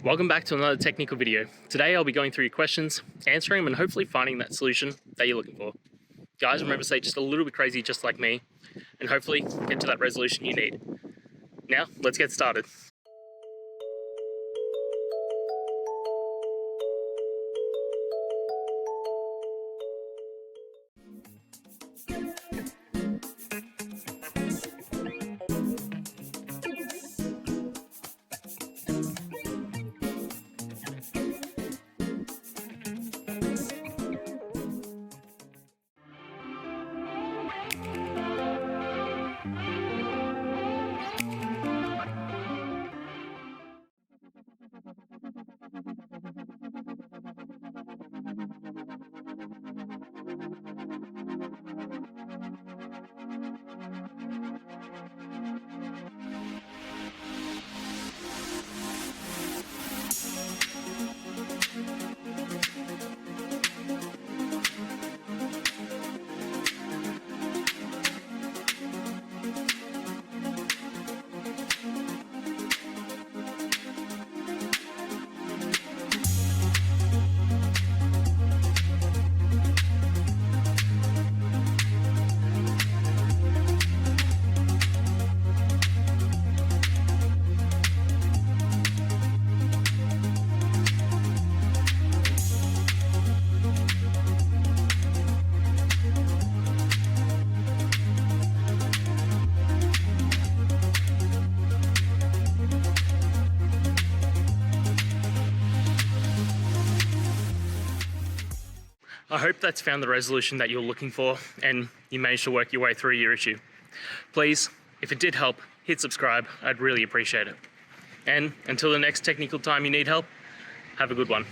Welcome back to another technical video. Today I'll be going through your questions, answering them and hopefully finding that solution that you're looking for. Guys, remember to stay just a little bit crazy just like me and hopefully get to that resolution you need. Now, let's get started. I hope that's found the resolution that you're looking for and you managed to work your way through your issue. Please, if it did help, hit subscribe. I'd really appreciate it. And until the next technical time you need help, have a good one.